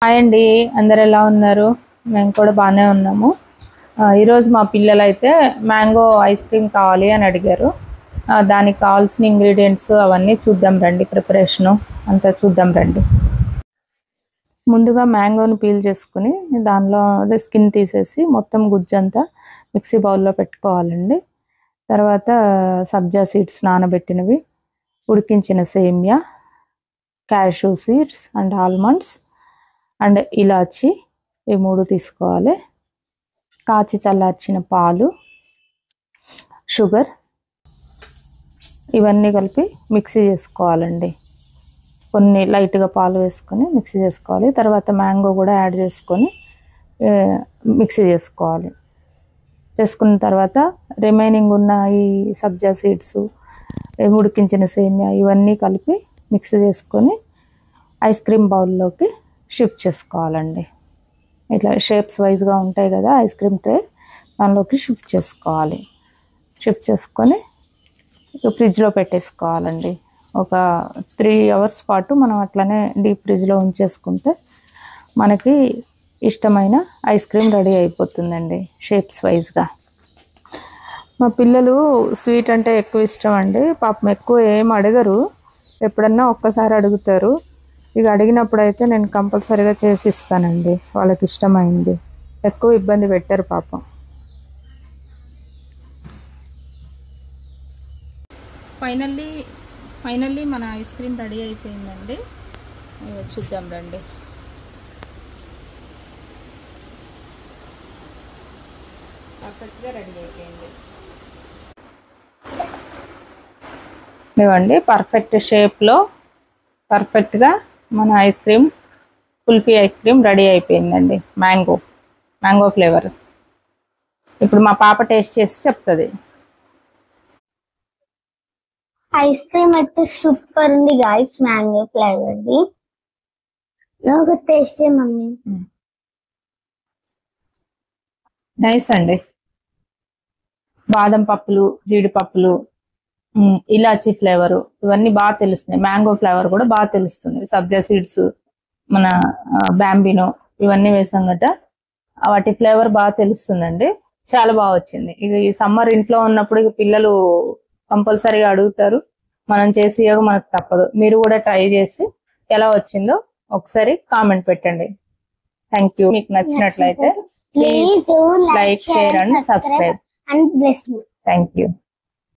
Hi అండి, అందరు ఎలా ఉన్నారు? మేము కూడా బాగానే ఉన్నాము. ఈరోజు మా పిల్లలు అయితే మ్యాంగో ఐస్ క్రీమ్ కావాలి అని అడిగారు. దానికి కావాల్సిన ఇంగ్రీడియంట్స్ అవన్నీ చూద్దాం రండి. ప్రిపరేషను అంతా చూద్దాం రండి. ముందుగా మ్యాంగోని పీల్ చేసుకుని దానిలో స్కిన్ తీసేసి మొత్తం గుజ్జంతా మిక్సీ బౌల్లో పెట్టుకోవాలండి. తర్వాత సబ్జా సీడ్స్ నానబెట్టినవి, ఉడికించిన సేమియా, cashew seeds and almonds and ఇలాచి, ఈ 3 తీసుకోవాలి. కాచి చల్లార్చిన పాలు, షుగర్, ఇవన్నీ కలిపి మిక్సీ చేసుకోవాలండి. కొన్ని లైట్గా పాలు వేసుకొని మిక్సీ చేసుకోవాలి. తర్వాత మ్యాంగో కూడా యాడ్ చేసుకొని మిక్సీ చేసుకోవాలి. చేసుకున్న తర్వాత రిమైనింగ్ ఉన్న ఈ సబ్జా సీడ్స్, ఉడికించిన సేమియా ఇవన్నీ కలిపి మిక్సీ చేసుకొని ఐస్ క్రీమ్ బౌల్లోకి షిఫ్ట్ చేసుకోవాలండి. ఇట్లా షేప్స్ వైజ్గా ఉంటాయి కదా ఐస్ క్రీమ్ ట్రే, దానిలోకి షిఫ్ట్ చేసుకోవాలి. షిఫ్ట్ చేసుకొని ఫ్రిడ్జ్లో పెట్టేసుకోవాలండి. ఒక 3 అవర్స్ పాటు మనం అట్లనే డీప్ ఫ్రిడ్జ్లో ఉంచేసుకుంటే మనకి ఇష్టమైన ఐస్ క్రీమ్ రెడీ అయిపోతుందండి షేప్స్ వైజ్గా. మా పిల్లలు స్వీట్ అంటే ఎక్కువ ఇష్టం అండి. పాపం ఎక్కువ ఏం అడగరు, ఎప్పుడన్నా ఒక్కసారి అడుగుతారు. ఇక అడిగినప్పుడు అయితే నేను కంపల్సరీగా చేసి ఇస్తానండి. వాళ్ళకి ఇష్టమైంది, ఎక్కువ ఇబ్బంది పెట్టారు పాపం. ఫైనల్లీ మన ఐస్ క్రీమ్ రెడీ అయిపోయిందండి. చూద్దాం రండి. పర్ఫెక్ట్గా రెడీ అయిపోయింది. ఇవ్వండి, పర్ఫెక్ట్ షేప్లో పర్ఫెక్ట్గా మన ice cream, kulfi ice cream ready అయిపోయిందండి. Mango flavour. ఇప్పుడు మా పాప టేస్ట్ చేసి చెప్తుంది. ఐస్ క్రీమ్ అయితే సూపర్ ఉంది గాయ్స్, మ్యాంగో ఫ్లేవర్ది. నాకు టేస్ట్ మమ్మీ నైస్ అండి. బాదం పప్పులు, జీడిపప్పులు, ఇలాచీ ఫ్లేవరు ఇవన్నీ బాగా తెలుస్తున్నాయి. మ్యాంగో ఫ్లేవర్ కూడా బాగా తెలుస్తుంది. సబ్జా సీడ్స్, మన బ్యాంబినో ఇవన్నీ వేసాం గట వాటి ఫ్లేవర్ బాగా తెలుస్తుందండి. చాలా బాగా వచ్చింది. ఇక ఈ సమ్మర్ ఇంట్లో ఉన్నప్పుడు ఇక పిల్లలు కంపల్సరీగా అడుగుతారు, మనం చేసి మనకు తప్పదు. మీరు కూడా ట్రై చేసి ఎలా వచ్చిందో ఒకసారి కామెంట్ పెట్టండి. Thank you. మీకు నచ్చినట్లయితే please like, share and subscribe. and bless me. Thank you.